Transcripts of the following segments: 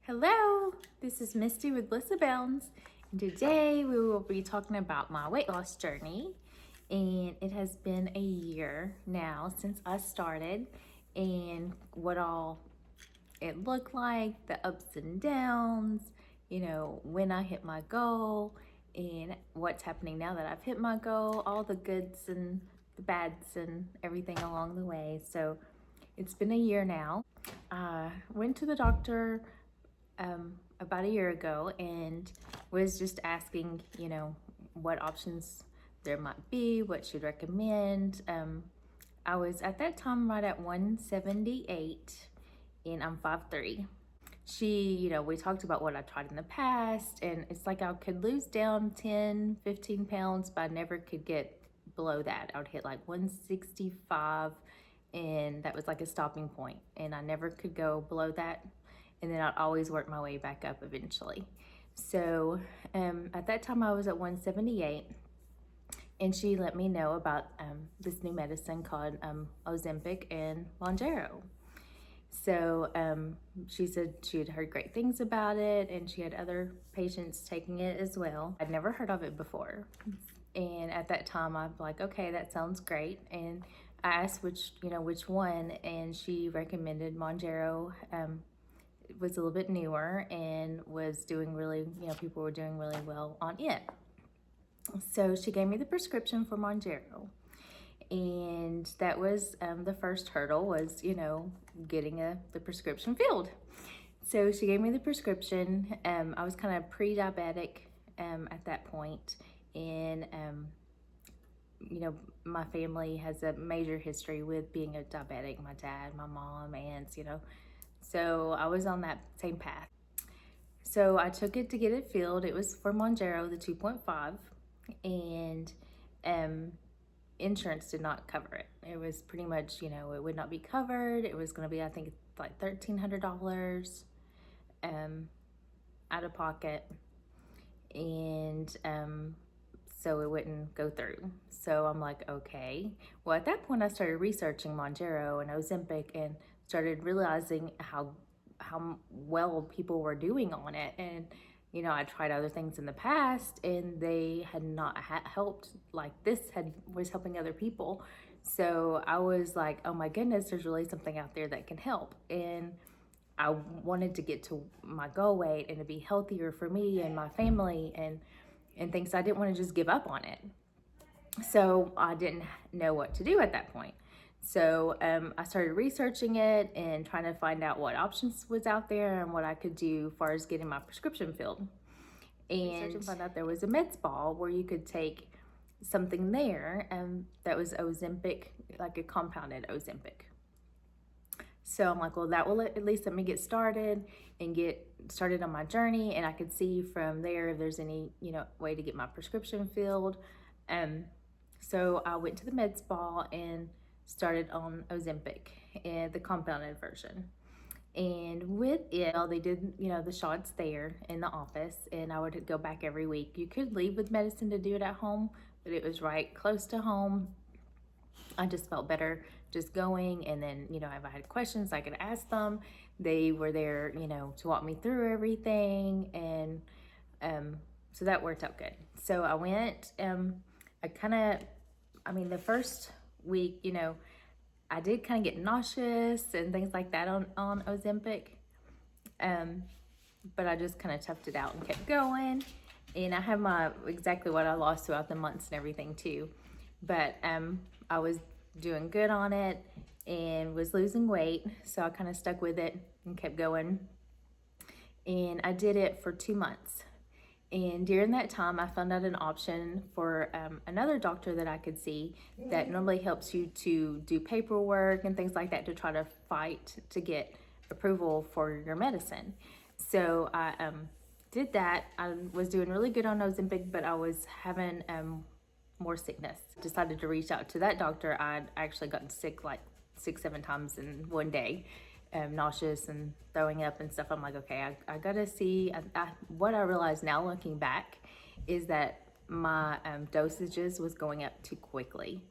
Hello, this is Misty with Zepbound, and today we will be talking about my weight loss journey. And it has been a year now since I started, and what all it looked like, the ups and downs, when I hit my goal, and what's happening now that I've hit my goal, all the goods and the bads and everything along the way. So it's been a year now. I went to the doctor about a year ago and was just asking, what options there might be, what should recommend. I was at that time right at 178 and I'm 5'3". We talked about what I tried in the past, and it's like I could lose down 10, 15 pounds, but I never could get below that. I would hit like 165 and that was like a stopping point, and I never could go below that. And then I'd always work my way back up eventually. So at that time I was at 178, and she let me know about this new medicine called Ozempic and Mounjaro. So she said she had heard great things about it, and she had other patients taking it as well. I'd never heard of it before. And at that time I'm like, okay, that sounds great. And I asked which one, and she recommended Mounjaro. It was a little bit newer and was doing really, people were doing really well on it. So she gave me the prescription for Mounjaro, and that was the first hurdle was, getting the prescription filled. So she gave me the prescription. I was kind of pre-diabetic at that point, and my family has a major history with being a diabetic. My dad, my mom, aunts, so I was on that same path. So I took it to get it filled. It was for Mounjaro, the 2.5, and insurance did not cover it. It was pretty much, it would not be covered. It was going to be, I think, like $1,300 out of pocket, and so it wouldn't go through. So I'm like, okay. Well, at that point I started researching Mounjaro and Ozempic and started realizing how well people were doing on it. And I tried other things in the past, and they had not helped like this was helping other people. So I was like, oh my goodness, there's really something out there that can help. And I wanted to get to my goal weight and to be healthier for me and my family and things. I didn't want to just give up on it. So I didn't know what to do at that point. So I started researching it and trying to find out what options was out there and what I could do as far as getting my prescription filled. And found out there was a med spa where you could take something there that was Ozempic, like a compounded Ozempic. So I'm like, well, that will at least let me get started and get started on my journey, and I could see from there if there's any way to get my prescription filled. So I went to the med spa and started on Ozempic, and the compounded version. And with it, they did, the shots there in the office, and I would go back every week. You could leave with medicine to do it at home, but it was right close to home. I just felt better just going, and then, if I had questions, I could ask them. They were there, to walk me through everything, and so that worked out good. So I went, the first week, I did kind of get nauseous and things like that on Ozempic, but I just kind of toughed it out and kept going. And I have exactly what I lost throughout the months and everything too, but I was doing good on it and was losing weight, so I kind of stuck with it and kept going. And I did it for 2 months. And during that time, I found out an option for another doctor that I could see that normally helps you to do paperwork and things like that to try to fight to get approval for your medicine. So I did that. I was doing really good on Ozempic, but I was having more sickness. Decided to reach out to that doctor. I'd actually gotten sick like 6-7 times in one day. Nauseous and throwing up and stuff. I'm like, okay, I gotta see. What I realize now looking back is that my dosages was going up too quickly.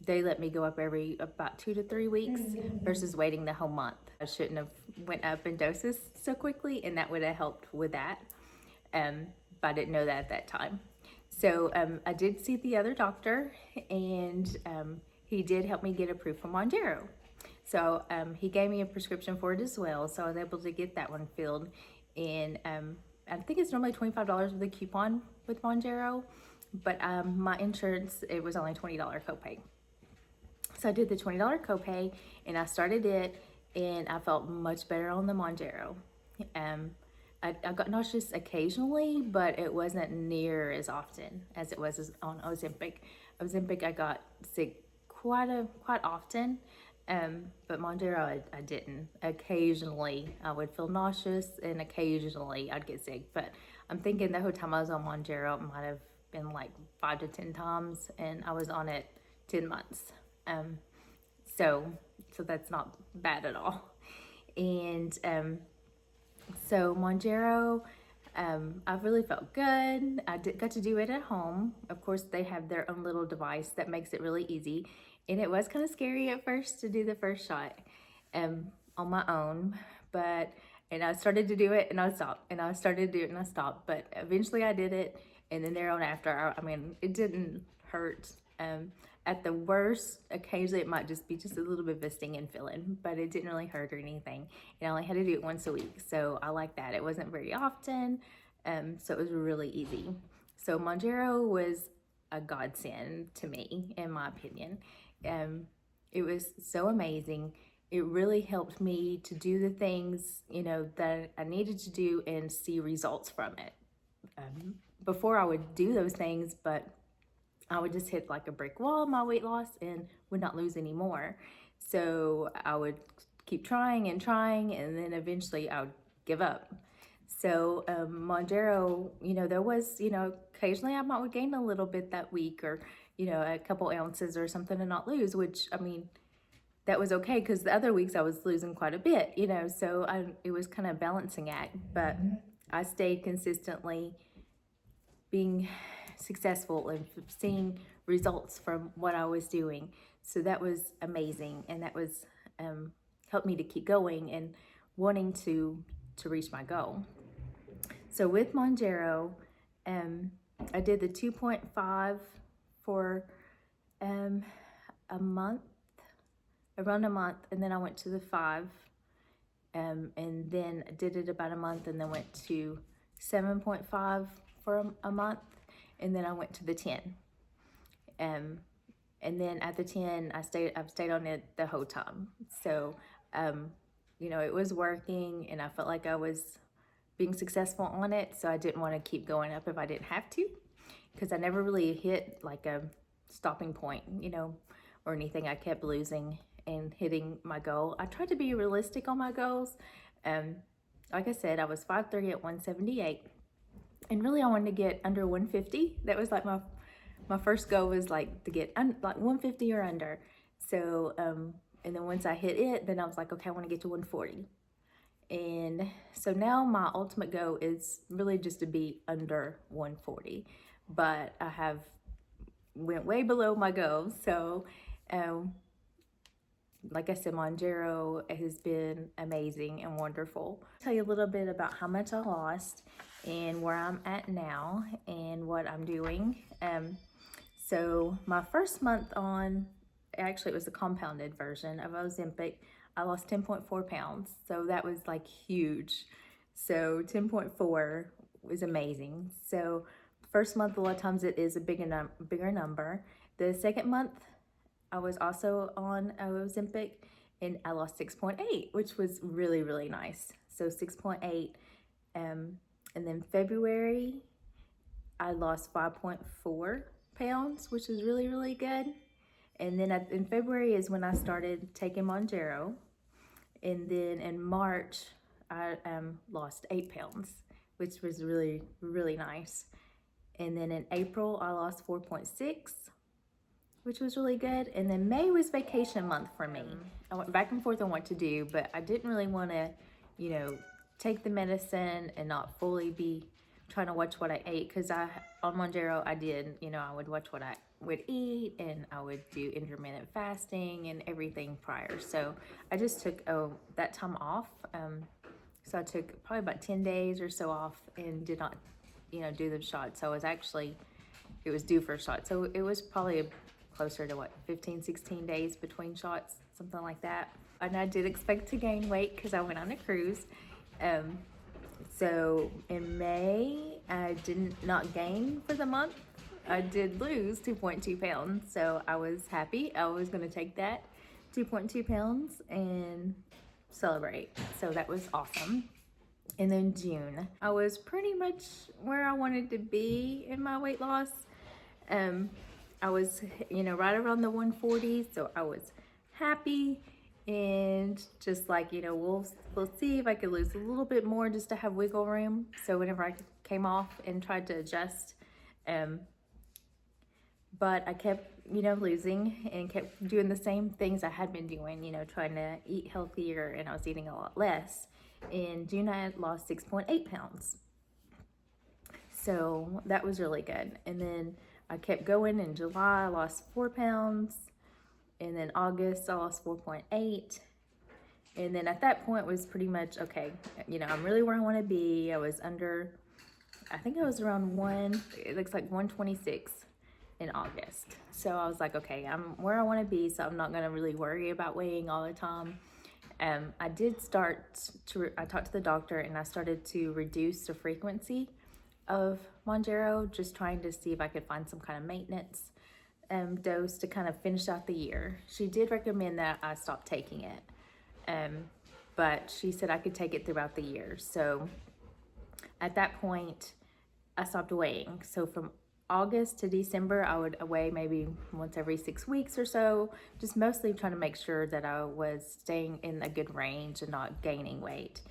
They let me go up every about 2 to 3 weeks versus waiting the whole month. I shouldn't have went up in doses so quickly, and that would have helped with that. But I didn't know that at that time. So I did see the other doctor, and he did help me get approved for Mounjaro. So he gave me a prescription for it as well. So I was able to get that one filled. And I think it's normally $25 with a coupon with Mounjaro, but my insurance, it was only $20 copay. So I did the $20 copay, and I started it, and I felt much better on the Mounjaro. I got nauseous occasionally, but it wasn't near as often as it was on Ozempic. Ozempic, I got sick quite often, but Mounjaro, I didn't. Occasionally, I would feel nauseous, and occasionally I'd get sick. But I'm thinking the whole time I was on Mounjaro, it might have been like 5 to 10 times, and I was on it 10 months. So that's not bad at all. And so Mounjaro, I really felt good. I got to do it at home. Of course, they have their own little device that makes it really easy. And it was kind of scary at first to do the first shot on my own. And I started to do it and I stopped. And I started to do it and I stopped. But eventually I did it. And then thereon after, I mean, it didn't hurt. At the worst, occasionally it might just be a little bit of a stinging feeling, but it didn't really hurt or anything. And I only had to do it once a week, so I like that. It wasn't very often, so it was really easy. So Mounjaro was a godsend to me, in my opinion. It was so amazing. It really helped me to do the things, that I needed to do and see results from it. Before I would do those things, but I would just hit like a brick wall, my weight loss, and would not lose any more. So I would keep trying, and then eventually I would give up. So Mounjaro, there was, occasionally I might gain a little bit that week, or, a couple ounces or something to not lose, which, I mean, that was okay, because the other weeks I was losing quite a bit, so it was kind of balancing act. But I stayed consistently being successful and seeing results from what I was doing. So that was amazing, and that was helped me to keep going and wanting to reach my goal. So with Mounjaro, I did the 2.5 for around a month, and then I went to the 5, and then did it about a month, and then went to 7.5 for a month. And then I went to the 10. And then at the 10, I've stayed on it the whole time. So, it was working, and I felt like I was being successful on it. So I didn't want to keep going up if I didn't have to, because I never really hit like a stopping point, or anything. I kept losing and hitting my goal. I tried to be realistic on my goals. Like I said, I was 5'3" at 178. And really, I wanted to get under 150. That was like my first goal, was like to get like 150 or under. So, and then once I hit it, then I was like, okay, I want to get to 140. And so now my ultimate goal is really just to be under 140. But I went way below my goal. So, like I said, Mounjaro has been amazing and wonderful. I'll tell you a little bit about how much I lost and where I'm at now and what I'm doing. So my first month on, actually it was the compounded version of Ozempic, I lost 10.4 pounds. So that was like huge. So 10.4 was amazing. So first month, a lot of times it is a bigger number. The second month, I was also on Ozempic, and I lost 6.8, which was really, really nice. So 6.8. And then February, I lost 5.4 pounds, which is really, really good. And then in February is when I started taking Mounjaro. And then in March, I lost 8 pounds, which was really, really nice. And then in April, I lost 4.6, which was really good. And then May was vacation month for me. I went back and forth on what to do, but I didn't really want to, take the medicine and not fully be trying to watch what I ate, because on Mounjaro, I did, I would watch what I would eat, and I would do intermittent fasting and everything prior. So I just took that time off. So I took probably about 10 days or so off and did not, do the shot. So it was due for a shot. So it was probably closer to 15, 16 days between shots, something like that. And I did expect to gain weight because I went on a cruise. So in May, I did not gain for the month. I did lose 2.2 pounds. So I was happy. I was going to take that 2.2 pounds and celebrate. So that was awesome. And then June, I was pretty much where I wanted to be in my weight loss. I was, right around the 140, so I was happy, and just like, we'll see if I could lose a little bit more just to have wiggle room. So whenever I came off and tried to adjust, but I kept, losing and kept doing the same things I had been doing, trying to eat healthier, and I was eating a lot less. In June, I had lost 6.8 pounds. So that was really good. And then I kept going. In July, I lost 4 pounds. And then August, I lost 4.8. And then at that point was pretty much, okay, I'm really where I want to be. I was under, I think I was around it looks like 126 in August. So I was like, okay, I'm where I want to be, so I'm not going to really worry about weighing all the time. I talked to the doctor, and I started to reduce the frequency of Mounjaro, just trying to see if I could find some kind of maintenance dose to kind of finish out the year. She did recommend that I stop taking it, but she said I could take it throughout the year. So at that point, I stopped weighing. So from August to December, I would weigh maybe once every 6 weeks or so, just mostly trying to make sure that I was staying in a good range and not gaining weight.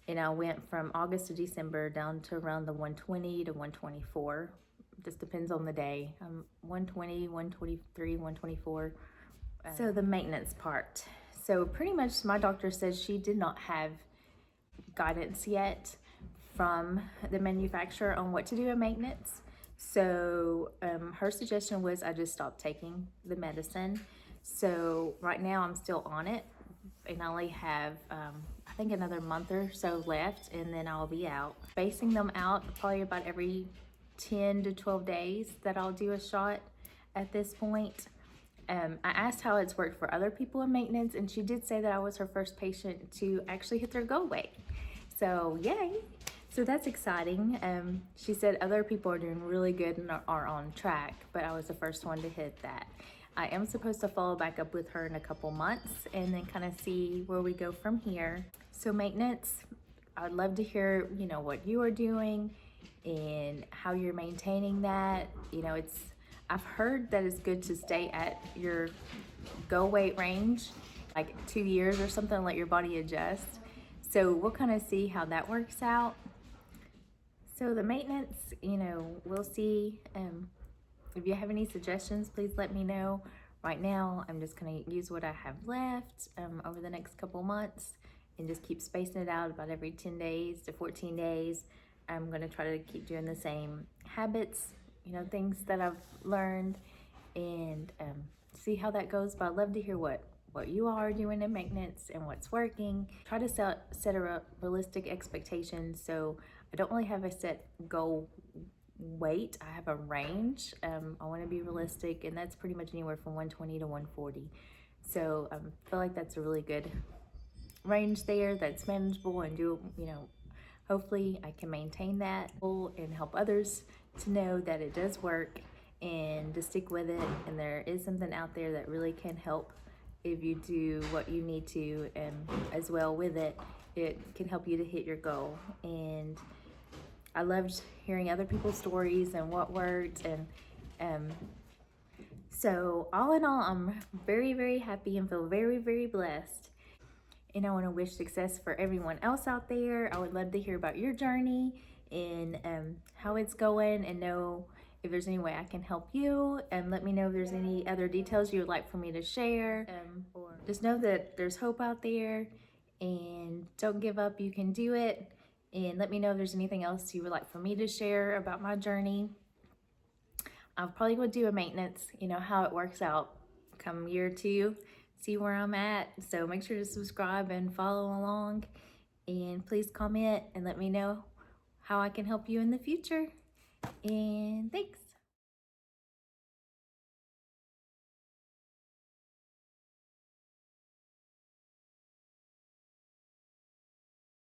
And I went from August to December down to around the 120 to 124. Just depends on the day. 120, 123, 124. So the maintenance part. So pretty much my doctor says she did not have guidance yet from the manufacturer on what to do in maintenance. So her suggestion was I just stop taking the medicine. So right now I'm still on it, and I only have I think another month or so left, and then I'll be out. Spacing them out probably about every 10 to 12 days that I'll do a shot at this point. I asked how it's worked for other people in maintenance, and she did say that I was her first patient to actually hit their goal weight. So yay! So that's exciting. She said other people are doing really good and are on track, but I was the first one to hit that. I am supposed to follow back up with her in a couple months and then kind of see where we go from here. So maintenance, I'd love to hear, what you are doing and how you're maintaining that. I've heard that it's good to stay at your goal weight range, like 2 years or something, let your body adjust. So we'll kind of see how that works out. So the maintenance, we'll see. If you have any suggestions, please let me know. Right now, I'm just going to use what I have left over the next couple months and just keep spacing it out about every 10 days to 14 days. I'm going to try to keep doing the same habits, things that I've learned, and see how that goes. But I'd love to hear what you all are doing in maintenance and what's working. Try to set a realistic expectation. So I don't really have a set goal weight. I have a range. I want to be realistic, and that's pretty much anywhere from 120 to 140. So I feel like that's a really good range there that's manageable, and hopefully I can maintain that and help others to know that it does work and to stick with it, and there is something out there that really can help if you do what you need to, and as well with it can help you to hit your goal. And I loved hearing other people's stories and what worked, and so all in all, I'm very, very happy and feel very, very blessed. And I want to wish success for everyone else out there. I would love to hear about your journey and how it's going, and know if there's any way I can help you, and let me know if there's any other details you would like for me to share. Or just know that there's hope out there, and don't give up. You can do it. And let me know if there's anything else you would like for me to share about my journey. I'm probably going to do a maintenance, you know, how it works out come year 2, see where I'm at. So make sure to subscribe and follow along. And please comment and let me know how I can help you in the future. And thanks.